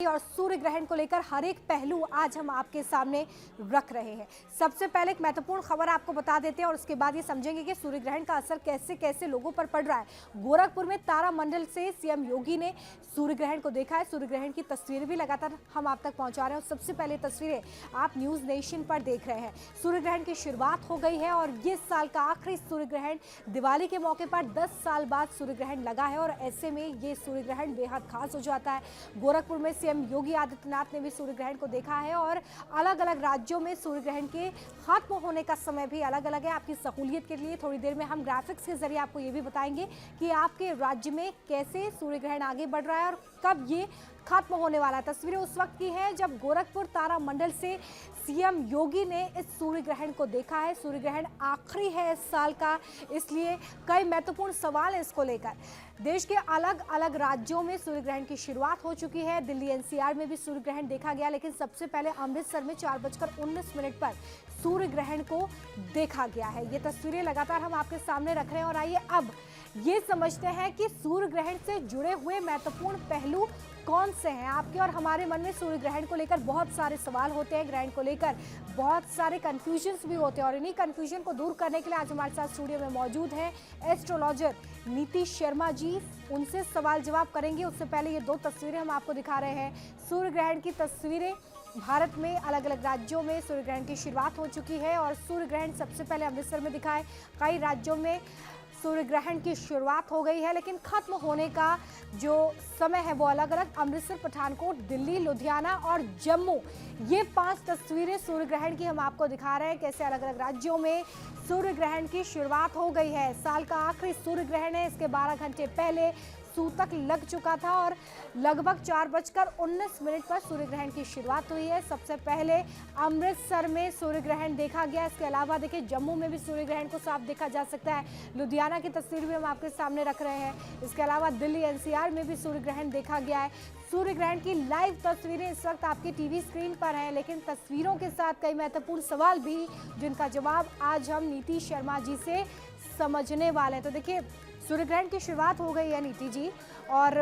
और सूर्य ग्रहण को लेकर हर एक पहलू आज हम आपके सामने रख रहे हैं। सबसे पहले एक महत्वपूर्ण खबर आपको बता देते हैं और उसके बाद ये समझेंगे कि सूर्य ग्रहण का असर कैसे कैसे लोगों पर पड़ रहा है। गोरखपुर में तारामंडल से सीएम योगी ने सूर्य ग्रहण को देखा है। सूर्य ग्रहण की तस्वीरें भी लगातार हम आप तक पहुंचा रहे हैं और सबसे पहले तस्वीरें आप न्यूज नेशन पर देख रहे हैं। सूर्य ग्रहण की शुरुआत हो गई है और ये साल का आखिरी सूर्य ग्रहण दिवाली के मौके पर 10 साल बाद सूर्य ग्रहण लगा है और ऐसे में ये सूर्य ग्रहण बेहद खास हो जाता है। गोरखपुर में सीएम योगी आदित्यनाथ ने भी सूर्य ग्रहण को देखा है और अलग अलग राज्यों में सूर्य ग्रहण के खत्म होने का समय भी अलग अलग है। आपकी सहूलियत के लिए थोड़ी देर में हम ग्राफिक्स के जरिए आपको ये भी बताएंगे कि आपके राज्य में कैसे सूर्य ग्रहण आगे बढ़ रहा है और कब ये खत्म होने वाला है। तस्वीरें उस वक्त की हैं जब गोरखपुर तारामंडल से सीएम योगी ने इस सूर्य ग्रहण को देखा है। सूर्य ग्रहण आखिरी है इस साल का, इसलिए कई महत्वपूर्ण सवाल हैं इसको लेकर। देश के अलग अलग राज्यों में सूर्य ग्रहण की शुरुआत हो चुकी है। दिल्ली एनसीआर में भी सूर्य ग्रहण देखा गया, लेकिन सबसे पहले अमृतसर में 4:19 पर सूर्य ग्रहण को देखा गया है। ये तस्वीरें लगातार हम आपके सामने रख रहे हैं और आइए अब ये समझते हैं कि सूर्य ग्रहण से जुड़े हुए महत्वपूर्ण पहलू कौन से हैं। आपके और हमारे मन में सूर्य ग्रहण को लेकर बहुत सारे सवाल होते हैं, ग्रहण को लेकर बहुत सारे कंफ्यूजन्स भी होते हैं और इन्हीं कंफ्यूजन को दूर करने के लिए आज हमारे साथ स्टूडियो में मौजूद हैं एस्ट्रोलॉजर नीति शर्मा जी। उनसे सवाल जवाब करेंगे। उससे पहले ये 2 तस्वीरें हम आपको दिखा रहे हैं। सूर्य ग्रहण की तस्वीरें भारत में अलग अलग राज्यों में सूर्य ग्रहण की शुरुआत हो चुकी है और सूर्य ग्रहण सबसे पहले अमृतसर में दिखा है। कई राज्यों में सूर्य ग्रहण की शुरुआत हो गई है, लेकिन खत्म होने का जो समय है वो अलग अलग। अमृतसर, पठानकोट, दिल्ली, लुधियाना और जम्मू, ये 5 तस्वीरें सूर्य ग्रहण की हम आपको दिखा रहे हैं। कैसे अलग अलग राज्यों में सूर्य ग्रहण की शुरुआत हो गई है। साल का आखिरी सूर्य ग्रहण है। इसके 12 घंटे पहले सूतक लग चुका था और लगभग 4:19 पर सूर्य ग्रहण की शुरुआत हुई है। सबसे पहले अमृतसर में सूर्य ग्रहण देखा गया। इसके अलावा देखिए जम्मू में भी सूर्य ग्रहण को साफ देखा जा सकता है। लुधियाना की तस्वीर भी हम आपके सामने रख रहे हैं। इसके अलावा दिल्ली एनसीआर में भी सूर्य ग्रहण देखा गया है। सूर्य ग्रहण की लाइव तस्वीरें इस वक्त आपकी टीवी स्क्रीन पर हैं, लेकिन तस्वीरों के साथ कई महत्वपूर्ण सवाल भी, जिनका जवाब आज हम नीति शर्मा जी से समझने वाले हैं। तो देखिए सूर्य ग्रहण की शुरुआत हो गई है नीति जी, और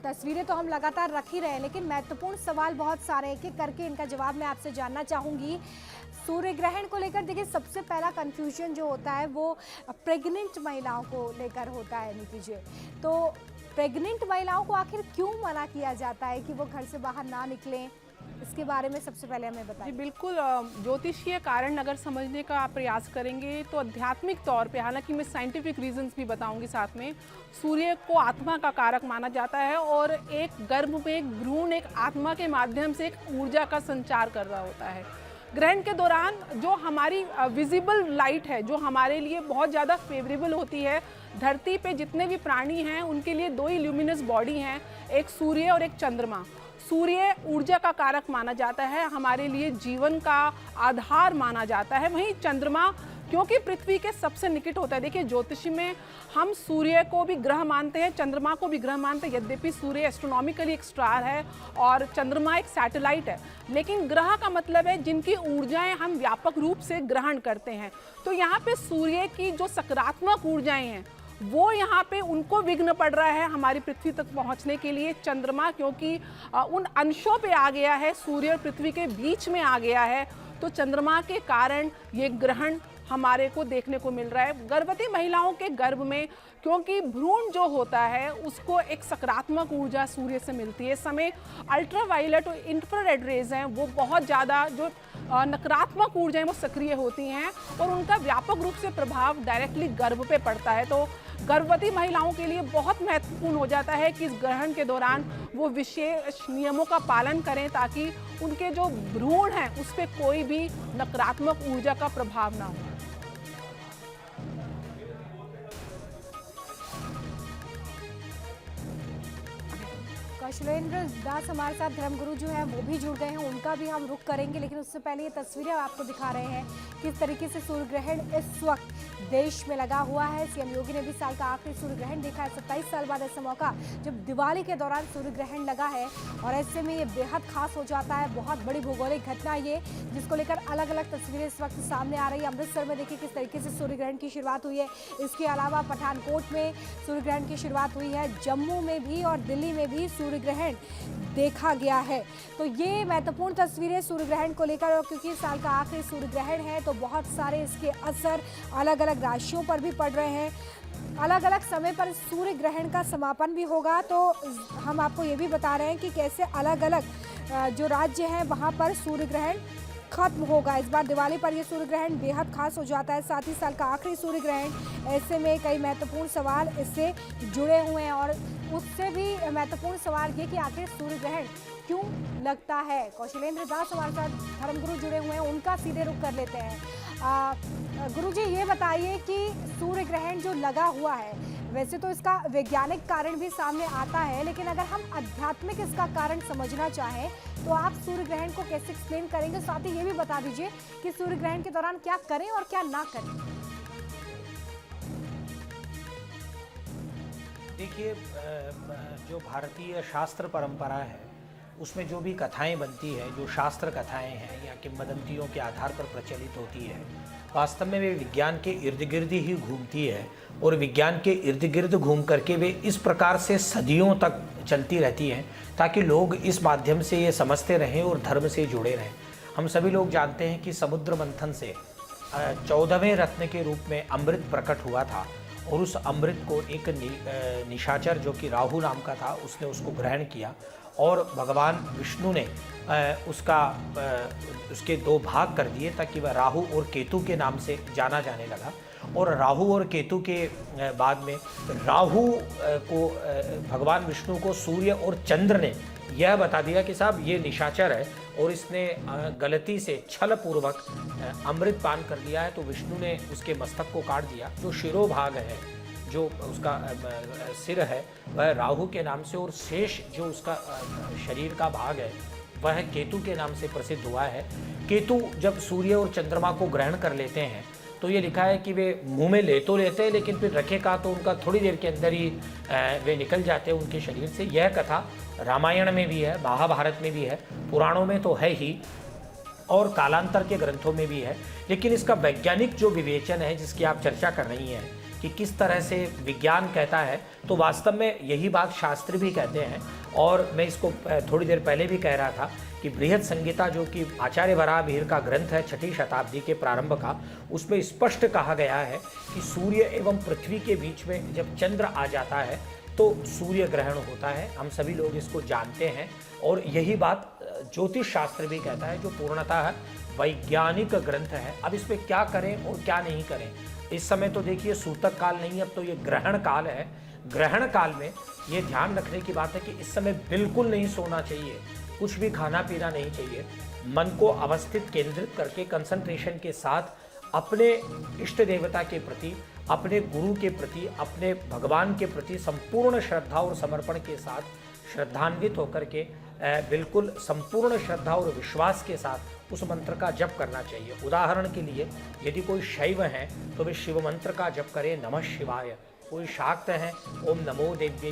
तस्वीरें तो हम लगातार रख ही रहे हैं, लेकिन महत्वपूर्ण सवाल बहुत सारे एक एक करके इनका जवाब मैं आपसे जानना चाहूँगी। सूर्य ग्रहण को लेकर देखिए सबसे पहला कंफ्यूजन जो होता है वो प्रेग्नेंट महिलाओं को लेकर होता है नीति जी। तो प्रेग्नेंट महिलाओं को आखिर क्यों मना किया जाता है कि वो घर से बाहर ना निकलें, इसके बारे में सबसे पहले हमें बताइए। जी बिल्कुल, ज्योतिषीय कारण अगर समझने का आप प्रयास करेंगे तो आध्यात्मिक तौर पे, हालांकि मैं साइंटिफिक रीजंस भी बताऊंगी साथ में, सूर्य को आत्मा का कारक माना जाता है और एक गर्भ में एक भ्रूण एक आत्मा के माध्यम से एक ऊर्जा का संचार कर रहा होता है। ग्रहण के दौरान जो हमारी विजिबल लाइट है, जो हमारे लिए बहुत ज़्यादा फेवरेबल होती है, धरती पे जितने भी प्राणी हैं उनके लिए 2 ही ल्यूमिनस बॉडी हैं, एक सूर्य और एक चंद्रमा। सूर्य ऊर्जा का कारक माना जाता है, हमारे लिए जीवन का आधार माना जाता है। वहीं चंद्रमा क्योंकि पृथ्वी के सबसे निकट होता है। देखिए ज्योतिषी में हम सूर्य को भी ग्रह मानते हैं, चंद्रमा को भी ग्रह मानते हैं। यद्यपि सूर्य एस्ट्रोनॉमिकली एक स्टार है और चंद्रमा एक सैटेलाइट है, लेकिन ग्रह का मतलब है जिनकी ऊर्जाएं हम व्यापक रूप से ग्रहण करते हैं। तो यहाँ पे सूर्य की जो सकारात्मक ऊर्जाएं हैं वो यहाँ पे उनको विघ्न पड़ रहा है हमारी पृथ्वी तक पहुँचने के लिए। चंद्रमा क्योंकि उन अंशों पे आ गया है, सूर्य और पृथ्वी के बीच में आ गया है, तो चंद्रमा के कारण ये ग्रहण हमारे को देखने को मिल रहा है। गर्भवती महिलाओं के गर्भ में क्योंकि भ्रूण जो होता है उसको एक सकारात्मक ऊर्जा सूर्य से मिलती है। इस समय अल्ट्रावायलेट और इंफ्रारेड रेज हैं वो बहुत ज़्यादा जो नकारात्मक ऊर्जाएं वो सक्रिय होती हैं और उनका व्यापक रूप से प्रभाव डायरेक्टली गर्भ पे पड़ता है। तो गर्भवती महिलाओं के लिए बहुत महत्वपूर्ण हो जाता है कि इस ग्रहण के दौरान वो विशेष नियमों का पालन करें ताकि उनके जो भ्रूण हैं उस पर कोई भी नकारात्मक ऊर्जा का प्रभाव ना हो। कौशलेंद्र दास हमारे साथ धर्मगुरु जो है वो भी जुड़ गए हैं, उनका भी हम रुख करेंगे, लेकिन उससे पहले ये तस्वीरें आपको दिखा रहे हैं किस तरीके से सूर्य ग्रहण इस वक्त देश में लगा हुआ है। सीएम योगी ने भी साल का आखिरी सूर्य ग्रहण देखा है। 27 साल बाद ऐसा मौका जब दिवाली के दौरान सूर्य ग्रहण लगा है और ऐसे में ये बेहद खास हो जाता है। बहुत बड़ी भौगोलिक घटना ये, जिसको लेकर अलग अलग तस्वीरें इस वक्त सामने आ रही है। अमृतसर में देखिए किस तरीके से सूर्य ग्रहण की शुरुआत हुई है। इसके अलावा पठानकोट में सूर्य ग्रहण की शुरुआत हुई है, जम्मू में भी और दिल्ली में भी सूर्य सूर्य ग्रहण देखा गया है। तो ये महत्वपूर्ण तस्वीरें सूर्य ग्रहण को लेकर, और क्योंकि इस साल का आखिरी सूर्य ग्रहण है तो बहुत सारे इसके असर अलग अलग राशियों पर भी पड़ रहे हैं। अलग अलग समय पर सूर्य ग्रहण का समापन भी होगा, तो हम आपको ये भी बता रहे हैं कि कैसे अलग अलग जो राज्य हैं वहाँ पर सूर्य ग्रहण खत्म होगा। इस बार दिवाली पर यह सूर्य ग्रहण बेहद खास हो जाता है, साथ ही साल का आखिरी सूर्य ग्रहण। ऐसे में कई महत्वपूर्ण सवाल इससे जुड़े हुए हैं, और उससे भी महत्वपूर्ण सवाल ये कि आखिर सूर्य ग्रहण क्यों लगता है। कौशलेंद्र दास हमारे साथ धर्मगुरु जुड़े हुए हैं, उनका सीधे रुख कर लेते हैं। गुरुजी ये बताइए कि सूर्य ग्रहण जो लगा हुआ है, वैसे तो इसका वैज्ञानिक कारण भी सामने आता है, लेकिन अगर हम आध्यात्मिक इसका कारण समझना चाहें तो आप सूर्य ग्रहण को कैसे एक्सप्लेन करेंगे? साथ ही ये भी बता दीजिए कि सूर्य ग्रहण के दौरान क्या करें और क्या ना करें। देखिए, जो भारतीय शास्त्र परंपरा है उसमें जो भी कथाएं बनती है, जो शास्त्र कथाएं हैं या किंवदंतियों के आधार पर प्रचलित होती है, वास्तव में वे विज्ञान के इर्द गिर्द ही घूमती है, और विज्ञान के इर्द गिर्द घूम करके वे इस प्रकार से सदियों तक चलती रहती हैं ताकि लोग इस माध्यम से ये समझते रहें और धर्म से जुड़े रहें। हम सभी लोग जानते हैं कि समुद्र मंथन से 14वें रत्न के रूप में अमृत प्रकट हुआ था, और उस अमृत को एक निशाचर जो कि राहु नाम का था उसने उसको ग्रहण किया, और भगवान विष्णु ने उसके 2 भाग कर दिए ताकि वह राहु और केतु के नाम से जाना जाने लगा। और राहु और केतु के बाद में राहु को भगवान विष्णु को सूर्य और चंद्र ने यह बता दिया कि साहब ये निशाचर है और इसने गलती से छल पूर्वक अमृत पान कर लिया है, तो विष्णु ने उसके मस्तक को काट दिया। जो शिरोभाग है, जो उसका सिर है, वह राहु के नाम से, और शेष जो उसका शरीर का भाग है वह केतु के नाम से प्रसिद्ध हुआ है। केतु जब सूर्य और चंद्रमा को ग्रहण कर लेते हैं तो ये लिखा है कि वे मुंह में ले तो लेते हैं, लेकिन फिर रखे का तो उनका थोड़ी देर के अंदर ही वे निकल जाते हैं उनके शरीर से। यह कथा रामायण में भी है, महाभारत में भी है, पुराणों में तो है ही, और कालांतर के ग्रंथों में भी है। लेकिन इसका वैज्ञानिक जो विवेचन है जिसकी आप चर्चा कर रही हैं कि किस तरह से विज्ञान कहता है, तो वास्तव में यही बात शास्त्र भी कहते हैं। और मैं इसको थोड़ी देर पहले भी कह रहा था कि बृहद संहिता जो कि आचार्य वराहमिहिर का ग्रंथ है 6ठी शताब्दी के प्रारंभ का, उसमें स्पष्ट कहा गया है कि सूर्य एवं पृथ्वी के बीच में जब चंद्र आ जाता है तो सूर्य ग्रहण होता है। हम सभी लोग इसको जानते हैं, और यही बात ज्योतिष शास्त्र भी कहता है, जो पूर्णतः वैज्ञानिक ग्रंथ है। अब इस पर क्या करें और क्या नहीं करें, इस समय तो देखिए सूतक काल नहीं, अब तो ये ग्रहण काल है। ग्रहण काल में ये ध्यान रखने की बात है कि इस समय बिल्कुल नहीं सोना चाहिए, कुछ भी खाना पीना नहीं चाहिए। मन को अवस्थित केंद्रित करके कंसंट्रेशन के साथ अपने इष्ट देवता के प्रति, अपने गुरु के प्रति, अपने भगवान के प्रति संपूर्ण श्रद्धा और समर्पण के साथ श्रद्धान्वित होकर के बिल्कुल संपूर्ण श्रद्धा और विश्वास के साथ उस मंत्र का जप करना चाहिए। उदाहरण के लिए यदि कोई शैव है तो वे शिव मंत्र का जप करें, नमः शिवाय। कोई शाक्त है, ओम नमो देव्यै,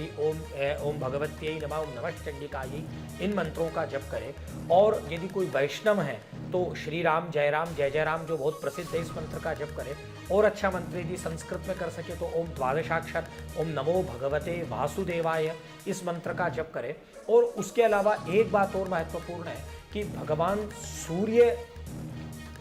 ओम भगवत्यै नमः, ओम नमः चंडिकायै, इन मंत्रों का जप करें। और यदि कोई वैष्णव है तो श्री राम जय राम जो बहुत प्रसिद्ध है, इस मंत्र का जप करें। और अच्छा मंत्र यदि संस्कृत में कर सके तो ओम द्वादशाक्षर ओम नमो भगवते वासुदेवाय, इस मंत्र का जप करें। और उसके अलावा एक बात और महत्वपूर्ण है कि भगवान सूर्य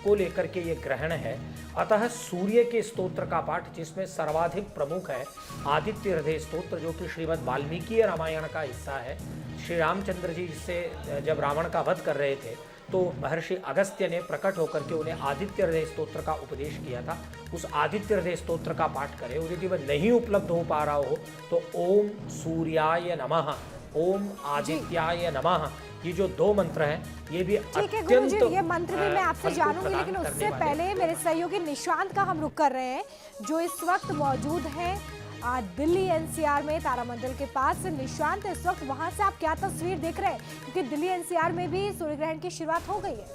को लेकर के ये ग्रहण है, अतः सूर्य के स्तोत्र का पाठ, जिसमें सर्वाधिक प्रमुख है आदित्य हृदय स्तोत्र, जो कि श्रीमद् वाल्मीकि रामायण का हिस्सा है। श्री रामचंद्र जी से जब रावण का वध कर रहे थे तो महर्षि अगस्त्य ने प्रकट होकर के उन्हें आदित्य हृदय स्तोत्र का उपदेश किया था। उस आदित्य हृदय स्तोत्र का पाठ करें, और यदि वह नहीं उपलब्ध हो पा रहा हो तो ओम सूर्याय नमः, ओम आदित्याय नमः, ये जो 2 मंत्र हैं ये भी ठीक है गुरुजी, ये मंत्र भी मैं आपसे जानूंगी, लेकिन उससे पहले मेरे सहयोगी निशांत का हम रुख कर रहे हैं, जो इस वक्त मौजूद हैं दिल्ली एनसीआर में तारामंडल के पास। निशांत, इस वक्त वहां से आप क्या तस्वीर देख रहे हैं, क्योंकि दिल्ली एनसीआर में भी सूर्य ग्रहण की शुरुआत हो गई है।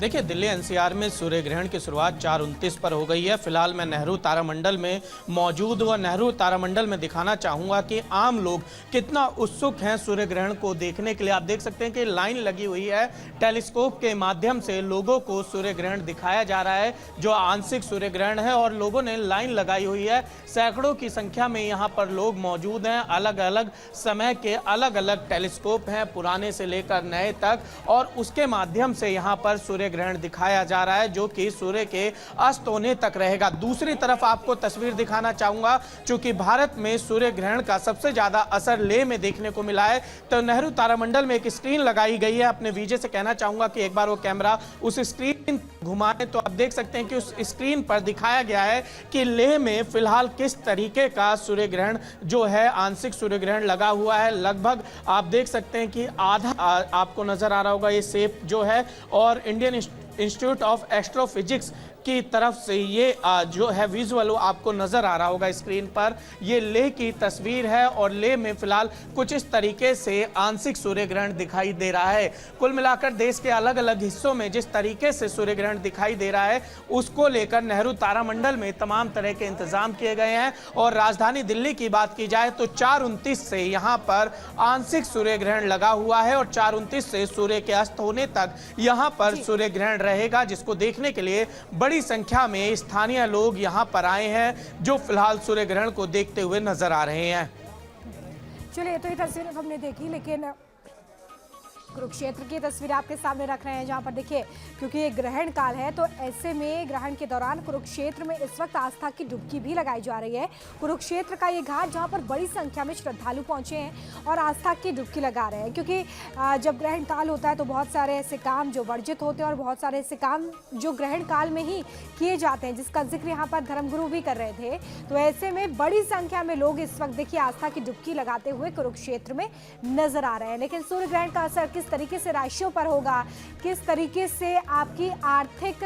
देखिए, दिल्ली एनसीआर में सूर्य ग्रहण की शुरुआत 4:29 पर हो गई है। फिलहाल मैं नेहरू तारामंडल में मौजूद व नेहरू तारामंडल में दिखाना चाहूँगा कि आम लोग कितना उत्सुक हैं सूर्य ग्रहण को देखने के लिए। आप देख सकते हैं कि लाइन लगी हुई है, टेलीस्कोप के माध्यम से लोगों को सूर्य ग्रहण दिखाया जा रहा है, जो आंशिक सूर्य ग्रहण है, और लोगों ने लाइन लगाई हुई है। सैकड़ों की संख्या में यहाँ पर लोग मौजूद हैं। अलग अलग समय के अलग अलग टेलीस्कोप हैं, पुराने से लेकर नए तक, और उसके माध्यम से यहाँ पर सूर्य ग्रहण दिखाया जा रहा है, जो कि सूर्य के अस्त होने तक रहेगा। दूसरी तरफ आपको तस्वीर दिखाना चाहूंगा, क्योंकि भारत में सूर्य ग्रहण का सबसे ज्यादा असर लेह में देखने को मिला है, तो नेहरू तारामंडल में एक स्क्रीन लगाई गई है। अपने विजय से कहना चाहूंगा कि एक बार वो कैमरा उस स्क्रीन घुमाए, तो आप देख सकते हैं कि उस स्क्रीन पर दिखाया गया है कि लेह में फिलहाल किस तरीके का सूर्य ग्रहण जो है, आंशिक सूर्य ग्रहण लगा हुआ है। लगभग आप देख सकते हैं कि आधा आपको नजर आ रहा होगा ये शेप जो है, और इंडियन इंस्टीट्यूट ऑफ एस्ट्रोफिजिक्स की तरफ से ये जो है विजुअल आपको नजर आ रहा होगा स्क्रीन पर। ये लेह की तस्वीर है, और लेह में फिलहाल कुछ इस तरीके से आंशिक सूर्य ग्रहण दिखाई दे रहा है। कुल मिलाकर देश के अलग अलग हिस्सों में जिस तरीके से सूर्य ग्रहण दिखाई दे रहा है, उसको लेकर नेहरू तारामंडल में तमाम तरह के इंतजाम किए गए हैं। और राजधानी दिल्ली की बात की जाए तो 4:29 से यहाँ पर आंशिक सूर्य ग्रहण लगा हुआ है, और 4:29 से सूर्य के अस्त होने तक यहाँ पर सूर्य ग्रहण रहेगा, जिसको देखने के लिए बड़ी संख्या में स्थानीय लोग यहां पर आए हैं, जो फिलहाल सूर्य ग्रहण को देखते हुए नजर आ रहे हैं। चलिए, तो ये तस्वीर हमने देखी, लेकिन कुरुक्षेत्र की तस्वीर आपके सामने रख रहे हैं, जहां पर देखिए, क्योंकि ये ग्रहण काल है, तो ऐसे में ग्रहण के दौरान कुरुक्षेत्र में इस वक्त आस्था की डुबकी भी लगाई जा रही है। कुरुक्षेत्र का ये घाट, जहां पर बड़ी संख्या में श्रद्धालु पहुंचे हैं और आस्था की डुबकी लगा रहे हैं, क्योंकि जब ग्रहण काल होता है तो बहुत सारे ऐसे काम जो वर्जित होते हैं, और बहुत सारे ऐसे काम जो ग्रहण काल में ही किए जाते हैं, जिसका जिक्र यहाँ पर धर्मगुरु भी कर रहे थे। तो ऐसे में बड़ी संख्या में लोग इस वक्त देखिए आस्था की डुबकी लगाते हुए कुरुक्षेत्र में नजर आ रहे हैं। लेकिन सूर्य ग्रहण का असर किस तरीके से राशियों पर होगा, किस तरीके से आपकी आर्थिक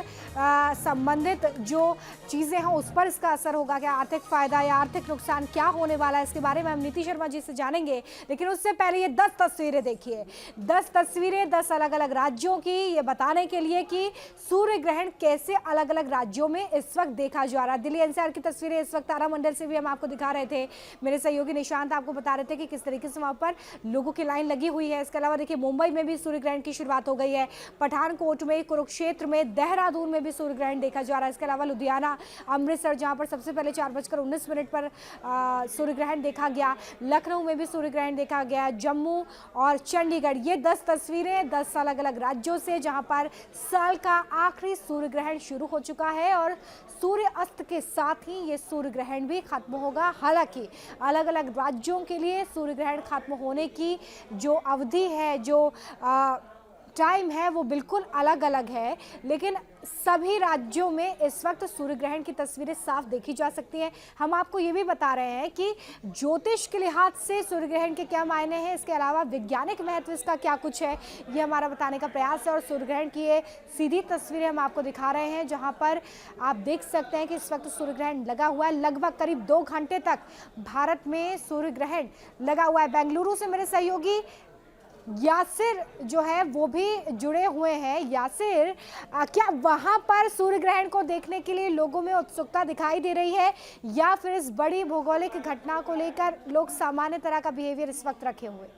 संबंधित जो चीजें हैं उस पर इसका असर होगा, क्या आर्थिक फायदा या आर्थिक नुकसान क्या होने वाला है, इसके बारे में हम नीति शर्मा जी से जानेंगे। लेकिन उससे पहले ये 10 तस्वीरें देखिए, 10 तस्वीरें 10 अलग अलग राज्यों की, ये बताने के लिए कि सूर्य ग्रहण कैसे अलग अलग राज्यों में इस वक्त देखा जा रहा है। दिल्ली एनसीआर की तस्वीरें इस वक्त तारामंडल से भी हम आपको दिखा रहे थे। मेरे सहयोगी निशांत आपको बता रहे थे कि किस तरीके से वहां पर लोगों की लाइन लगी हुई है। इसके अलावा देखिए, मुंबई में भी सूर्य ग्रहण की शुरुआत हो गई है, पठानकोट में, कुरुक्षेत्र में, देहरादून में भी सूर्य ग्रहण देखा जा रहा है। इसके अलावा लुधियाना, अमृतसर, जहां पर सबसे पहले 4:19 पर सूर्य ग्रहण देखा गया, लखनऊ में भी सूर्य ग्रहण देखा गया, जम्मू और चंडीगढ़। ये 10 तस्वीरें 10 अलग अलग राज्यों से, जहां पर साल का आखिरी सूर्य ग्रहण शुरू हो चुका है, और सूर्य अस्त के साथ ही ये सूर्य ग्रहण भी खत्म होगा। हालांकि अलग अलग राज्यों के लिए सूर्य ग्रहण खत्म होने की जो अवधि है, जो टाइम है, वो बिल्कुल अलग अलग है, लेकिन सभी राज्यों में इस वक्त सूर्य ग्रहण की तस्वीरें साफ देखी जा सकती हैं। हम आपको ये भी बता रहे हैं कि ज्योतिष के लिहाज से सूर्य ग्रहण के क्या मायने हैं, इसके अलावा वैज्ञानिक महत्व इसका क्या कुछ है, ये हमारा बताने का प्रयास है। और सूर्य ग्रहण की ये सीधी तस्वीरें हम आपको दिखा रहे हैं, जहाँ पर आप देख सकते हैं कि इस वक्त सूर्य ग्रहण लगा हुआ है। लगभग करीब 2 घंटे तक भारत में सूर्य ग्रहण लगा हुआ है। बेंगलुरु से मेरे सहयोगी यासिर जो है वो भी जुड़े हुए हैं। यासिर, क्या वहां पर सूर्य ग्रहण को देखने के लिए लोगों में उत्सुकता दिखाई दे रही है, या फिर इस बड़ी भौगोलिक घटना को लेकर लोग सामान्य तरह का बिहेवियर इस वक्त रखे हुए?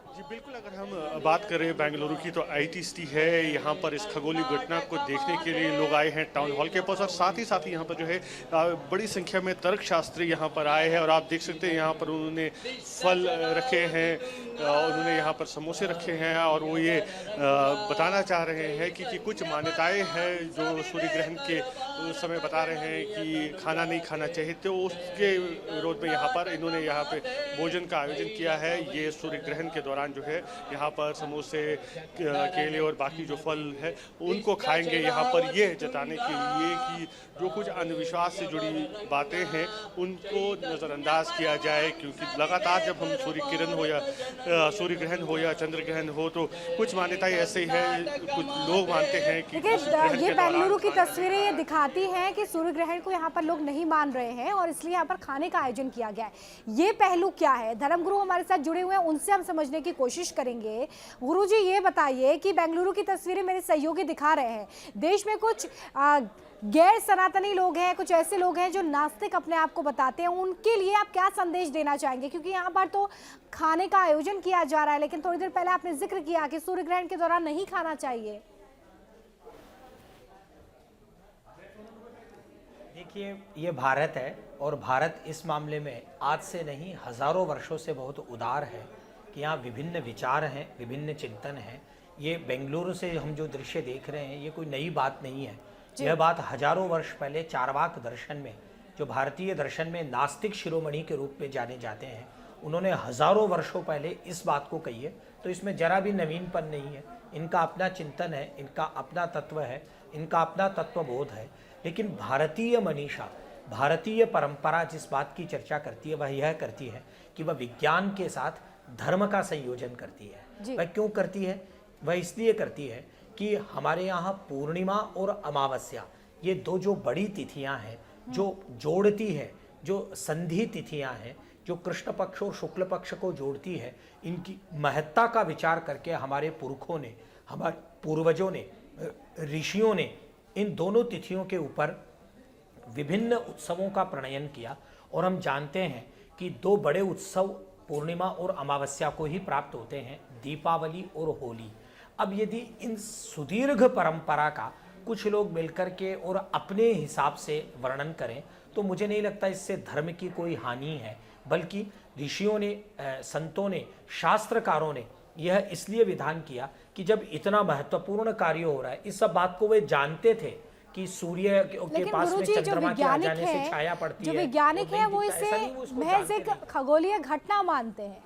जी बिल्कुल, अगर हम बात करें बेंगलुरु की तो आईटी सिटी है। यहाँ पर इस खगोलीय घटना को देखने के लिए लोग आए हैं टाउन हॉल के पास, और साथ ही यहाँ पर जो है बड़ी संख्या में तर्कशास्त्री यहाँ पर आए हैं। और आप देख सकते हैं यहाँ पर उन्होंने फल रखे हैं, उन्होंने यहाँ पर समोसे रखे हैं, और वो ये बताना चाह रहे हैं कि कुछ मान्यताएं हैं जो सूर्य ग्रहण के समय बता रहे हैं कि खाना नहीं खाना चाहिए, तो उसके विरोध में यहाँ पर इन्होंने यहाँ पे भोजन का आयोजन किया है। ये सूर्य ग्रहण के दौरान दौरान जो है यहाँ पर समोसे, केले और बाकी जो फल है उनको खाएंगे, यहाँ पर ये जताने के लिए कि जो कुछ अंधविश्वास से जुड़ी बातें हैं उनको नज़रअंदाज किया जाए, क्योंकि लगातार जब हम सूर्य किरण हो या सूर्य ग्रहण हो या चंद्र ग्रहण हो तो कुछ मान्यताएं ऐसे ही हैं, कुछ लोग मानते हैं कि ये बेंगलुरु की तस्वीरें ये दिखाती हैं कि सूर्य ग्रहण को यहाँ पर लोग नहीं मान रहे हैं और इसलिए यहाँ पर खाने का आयोजन किया गया है। ये पहलू क्या है? धर्मगुरु हमारे साथ जुड़े हुए हैं, उनसे हम समझने की कोशिश करेंगे। गुरुजी ये बताइए कि बेंगलुरु की तस्वीरें मेरे सहयोगी दिखा रहे हैं, देश में कुछ गैर सनातनी लोग हैं, कुछ ऐसे लोग हैं जो नास्तिक अपने आप को बताते हैं, उनके लिए आप क्या संदेश देना चाहेंगे? क्योंकि यहाँ पर तो खाने का आयोजन किया जा रहा है, लेकिन थोड़ी देर पहले आपने जिक्र किया कि सूर्य ग्रहण के दौरान नहीं खाना चाहिए। देखिए, ये भारत है और भारत इस मामले में आज से नहीं हजारों वर्षों से बहुत उदार है कि यहाँ विभिन्न विचार हैं, विभिन्न चिंतन हैं। ये बेंगलुरु से हम जो दृश्य देख रहे हैं ये कोई नई बात नहीं है। यह बात हजारों वर्ष पहले चारवाक दर्शन में, जो भारतीय दर्शन में नास्तिक शिरोमणि के रूप में जाने जाते हैं, उन्होंने हजारों वर्षों पहले इस बात को कही है। तो इसमें जरा भी नवीनपन नहीं है। इनका अपना चिंतन है, इनका अपना तत्व है, इनका अपना तत्वबोध है। लेकिन भारतीय मनीषा, भारतीय परंपरा जिस बात की चर्चा करती है वह यह करती है कि वह विज्ञान के साथ धर्म का संयोजन करती है। वह क्यों करती है? वह इसलिए करती है कि हमारे यहाँ पूर्णिमा और अमावस्या, ये दो जो बड़ी तिथियां हैं, जो जोड़ती है, जो संधि तिथियां हैं, जो कृष्ण पक्ष और शुक्ल पक्ष को जोड़ती है, इनकी महत्ता का विचार करके हमारे पुरखों ने, हमारे पूर्वजों ने, ऋषियों ने इन दोनों तिथियों के ऊपर विभिन्न उत्सवों का प्रणयन किया। और हम जानते हैं कि दो बड़े उत्सव पूर्णिमा और अमावस्या को ही प्राप्त होते हैं, दीपावली और होली। अब यदि इन सुदीर्घ परंपरा का कुछ लोग मिलकर के और अपने हिसाब से वर्णन करें तो मुझे नहीं लगता इससे धर्म की कोई हानि है, बल्कि ऋषियों ने, संतों ने, शास्त्रकारों ने यह इसलिए विधान किया कि जब इतना महत्वपूर्ण कार्य हो रहा है, इस सब बात को वे जानते थे कि सूर्य के पास में चंद्रमा के आ जाने से छाया पड़ती है। जो वैज्ञानिक है वो इसे महज एक खगोलीय घटना मानते हैं।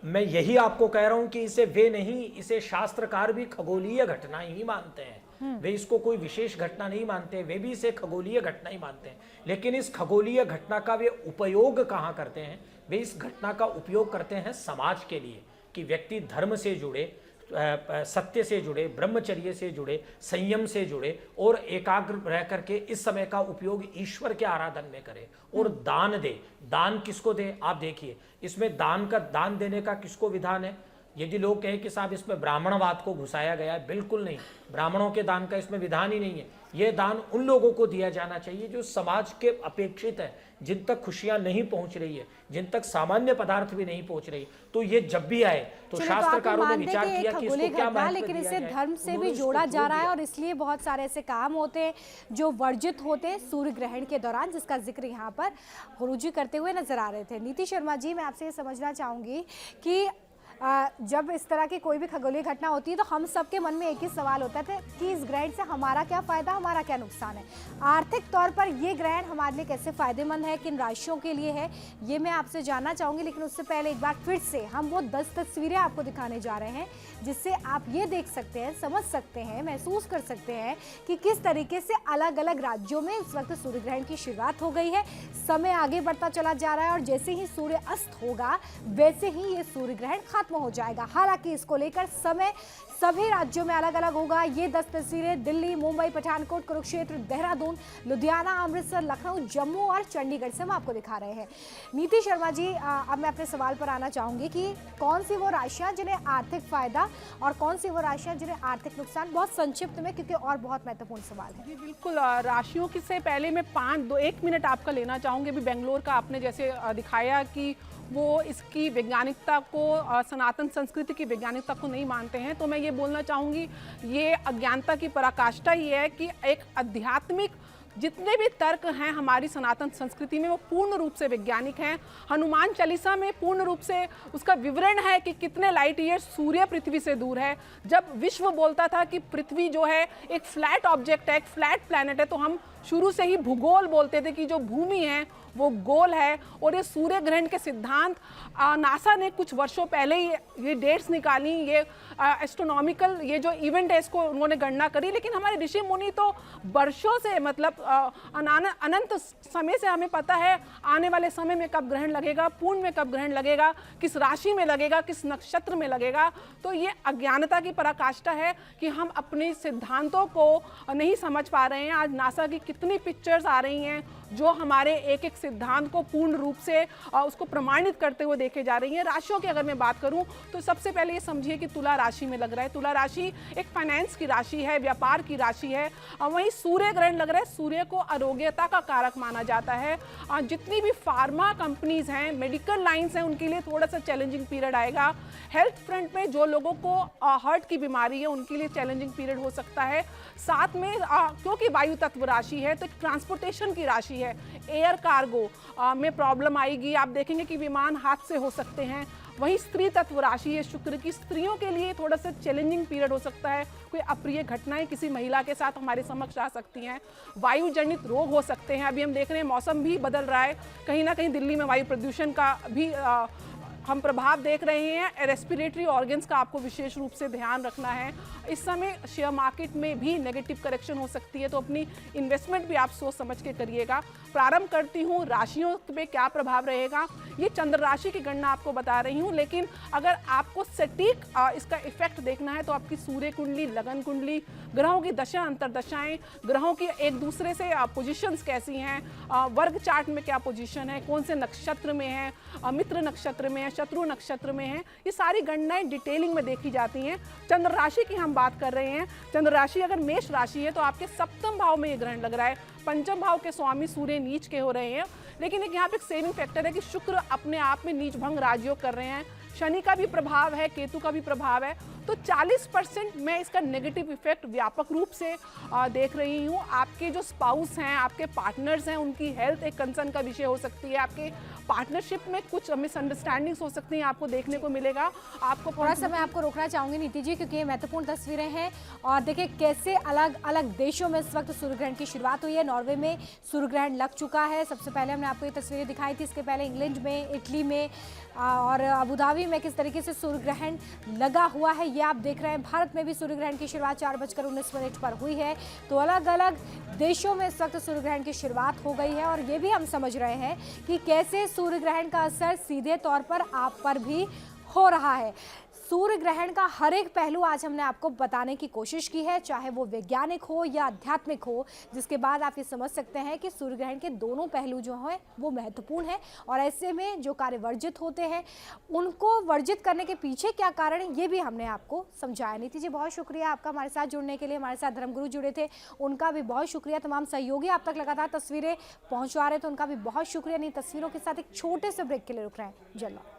मैं यही आपको कह रहा हूं कि इसे वे नहीं, इसे शास्त्रकार भी खगोलीय घटना ही मानते हैं। वे इसको कोई विशेष घटना नहीं मानते, वे भी इसे खगोलीय घटना ही मानते हैं। लेकिन इस खगोलीय घटना का वे उपयोग कहाँ करते हैं? वे इस घटना का उपयोग करते हैं समाज के लिए, कि व्यक्ति धर्म से जुड़े, सत्य से जुड़े, ब्रह्मचर्य से जुड़े, संयम से जुड़े और एकाग्र रह करके इस समय का उपयोग ईश्वर के आराधन में करे और दान दे। दान किसको दे? आप देखिए, इसमें दान देने का किसको विधान है? यदि लोग कहें कि साहब इसमें ब्राह्मणवाद को घुसाया गया है, बिल्कुल नहीं, ब्राह्मणों के दान का इसमें विधान ही नहीं है। यह दान उन लोगों को दिया जाना चाहिए जो समाज के अपेक्षित है, जिन तक खुशियां नहीं पहुंच रही है, जिन तक सामान्य पदार्थ भी नहीं पहुंच रही। तो ये जब भी आए तो शास्त्रकारों ने विचार किया कि इसको क्या महत्व लेकिन दिया इसे जाए। धर्म से भी जोड़ा जा रहा है और इसलिए बहुत सारे ऐसे काम होते हैं जो वर्जित होते हैं सूर्य ग्रहण के दौरान, जिसका जिक्र यहाँ पर गुरुजी करते हुए नजर आ रहे थे। नीति शर्मा जी, मैं आपसे ये समझना चाहूंगी कि जब इस तरह की कोई भी खगोलीय घटना होती है तो हम सबके मन में एक ही सवाल होता है कि इस ग्रहण से हमारा क्या फ़ायदा, हमारा क्या नुकसान है। आर्थिक तौर पर ये ग्रहण हमारे लिए कैसे फ़ायदेमंद है, किन राशियों के लिए है, ये मैं आपसे जानना चाहूँगी। लेकिन उससे पहले एक बार फिर से हम वो 10 तस्वीरें आपको दिखाने जा रहे हैं जिससे आप ये देख सकते हैं, समझ सकते हैं, महसूस कर सकते हैं कि किस तरीके से अलग अलग राज्यों में इस वक्त सूर्य ग्रहण की शुरुआत हो गई है। समय आगे बढ़ता चला जा रहा है और जैसे ही सूर्य अस्त होगा वैसे ही ये सूर्य ग्रहण खत्म हो जाएगा। हालांकि इसको लेकर समय सभी राज्यों में अलग अलग होगा। ये 10 तस्वीरें दिल्ली, मुंबई, पठानकोट, कुरुक्षेत्र, देहरादून, लुधियाना, अमृतसर, लखनऊ, जम्मू और चंडीगढ़ से हम आपको दिखा रहे हैं। नीति शर्मा जी, अब मैं अपने सवाल पर आना चाहूंगी कि कौन सी वो राशियां जिन्हें आर्थिक फायदा और कौन सी वो राशियां जिन्हें आर्थिक नुकसान, बहुत संक्षिप्त में क्योंकि और बहुत महत्वपूर्ण सवाल है। जी बिल्कुल, राशियों की से पहले मैं 1 मिनट आपका लेना चाहूँगी। अभी बेंगलोर का आपने जैसे दिखाया कि वो इसकी वैज्ञानिकता को, सनातन संस्कृति की वैज्ञानिकता को नहीं मानते हैं, तो मैं ये बोलना चाहूँगी ये अज्ञानता की पराकाष्ठा ही है कि एक आध्यात्मिक जितने भी तर्क हैं हमारी सनातन संस्कृति में वो पूर्ण रूप से वैज्ञानिक हैं। हनुमान चालीसा में पूर्ण रूप से उसका विवरण है कि कितने लाइट ईयर सूर्य पृथ्वी से दूर है। जब विश्व बोलता था कि पृथ्वी जो है एक फ्लैट ऑब्जेक्ट है, एक फ्लैट प्लैनेट है, तो हम शुरू से ही भूगोल बोलते थे कि जो भूमि है वो गोल है। और ये सूर्य ग्रहण के सिद्धांत नासा ने कुछ वर्षों पहले ही ये डेट्स निकाली, ये एस्ट्रोनॉमिकल ये जो इवेंट है इसको उन्होंने गणना करी, लेकिन हमारे ऋषि मुनि तो वर्षों से मतलब अनंत समय से हमें पता है आने वाले समय में कब ग्रहण लगेगा, पूर्ण में कब ग्रहण लगेगा, किस राशि में लगेगा, किस नक्षत्र में लगेगा। तो ये अज्ञानता की पराकाष्ठा है कि हम अपने सिद्धांतों को नहीं समझ पा रहे हैं। आज नासा की कितनी पिक्चर्स आ रही हैं जो हमारे एक एक सिद्धांत को पूर्ण रूप से उसको प्रमाणित करते हुए देखे जा रही हैं। राशियों की अगर मैं बात करूं तो सबसे पहले ये समझिए कि तुला राशि में लग रहा है। तुला राशि एक फाइनेंस की राशि है, व्यापार की राशि है। वहीं सूर्य ग्रहण लग रहा है, सूर्य को आरोग्यता का कारक माना जाता है। जितनी भी फार्मा कंपनीज हैं, मेडिकल लाइन्स हैं, उनके लिए थोड़ा सा चैलेंजिंग पीरियड आएगा। हेल्थ फ्रंट में जो लोगों को हार्ट की बीमारी है उनके लिए चैलेंजिंग पीरियड हो सकता है। साथ में क्योंकि वायु तत्व राशि है तो ट्रांसपोर्टेशन की राशि है, एयर कार्गो में प्रॉब्लम आएगी। आप देखेंगे कि विमान हादसे हो सकते हैं। वही स्त्री तत्व राशि है शुक्र की, स्त्रियों के लिए थोड़ा सा चैलेंजिंग पीरियड हो सकता है। कोई अप्रिय घटनाएं किसी महिला के साथ हमारे समक्ष आ सकती हैं। वायु जनित रोग हो सकते हैं। अभी हम देख रहे हैं मौसम भी बदल रहा है, कहीं ना कहीं दिल्ली में वायु प्रदूषण का भी हम प्रभाव देख रहे हैं। रेस्पिरेटरी ऑर्गन्स का आपको विशेष रूप से ध्यान रखना है। इस समय शेयर मार्केट में भी नेगेटिव करेक्शन हो सकती है, तो अपनी इन्वेस्टमेंट भी आप सोच समझ के करिएगा। प्रारंभ करती हूँ राशियों पे क्या प्रभाव रहेगा। ये चंद्र राशि की गणना आपको बता रही हूँ, लेकिन अगर आपको सटीक इसका इफेक्ट देखना है तो आपकी सूर्य कुंडली, लगन कुंडली, ग्रहों की दशा अंतरदशाएं, ग्रहों की एक दूसरे से पोजीशंस कैसी हैं, वर्ग चार्ट में क्या पोजीशन है, कौन से नक्षत्र में है, मित्र नक्षत्र में है, शत्रु नक्षत्र में है, ये सारी गणनाएं डिटेलिंग में देखी जाती हैं। चंद्र राशि की हम बात कर रहे हैं। चंद्र राशि अगर मेष राशि है तो आपके सप्तम भाव में ये ग्रहण लग रहा है। पंचम भाव के स्वामी सूर्य नीच के हो रहे हैं, लेकिन एक यहाँ पे एक सेविंग फैक्टर है कि शुक्र अपने आप में नीच भंग राजयोग कर रहे हैं। शनि का भी प्रभाव है, केतु का भी प्रभाव है, तो 40% मैं इसका नेगेटिव इफेक्ट व्यापक रूप से देख रही हूँ। आपके जो स्पाउस हैं, आपके पार्टनर्स हैं, उनकी हेल्थ एक कंसर्न का विषय हो सकती है। आपके पार्टनरशिप में कुछ मिसअंडरस्टैंडिंग्स हो सकती हैं, आपको देखने को मिलेगा। आपको थोड़ा सा मैं आपको रोकना चाहूंगी नीति जी, क्योंकि ये महत्वपूर्ण तस्वीरें हैं। और देखिए कैसे अलग अलग देशों में इस वक्त सूर्य ग्रहण की शुरुआत हुई है। नॉर्वे में सूर्य ग्रहण लग चुका है, सबसे पहले हमने आपको ये तस्वीरें दिखाई थी। इसके पहले इंग्लैंड में, इटली में और अबुधाबी में किस तरीके से सूर्य ग्रहण लगा हुआ है ये आप देख रहे हैं। भारत में भी सूर्य ग्रहण की शुरुआत 4:19 पर हुई है। तो अलग अलग देशों में इस वक्त सूर्य ग्रहण की शुरुआत हो गई है। और ये भी हम समझ रहे हैं कि कैसे सूर्य ग्रहण का असर सीधे तौर पर आप पर भी हो रहा है। सूर्य ग्रहण का हर एक पहलू आज हमने आपको बताने की कोशिश की है, चाहे वो वैज्ञानिक हो या आध्यात्मिक हो, जिसके बाद आप ये समझ सकते हैं कि सूर्य ग्रहण के दोनों पहलू जो हैं वो महत्वपूर्ण है। और ऐसे में जो कार्य वर्जित होते हैं उनको वर्जित करने के पीछे क्या कारण है ये भी हमने आपको समझाया। नीति जी बहुत शुक्रिया आपका हमारे साथ जुड़ने के लिए। हमारे साथ धर्मगुरु जुड़े थे, उनका भी बहुत शुक्रिया। तमाम सहयोगी आप तक लगातार तस्वीरें पहुँचवा रहे थे, उनका भी बहुत शुक्रिया। नहीं तस्वीरों के साथ एक छोटे से ब्रेक के लिए रुक रहे हैं। जल्द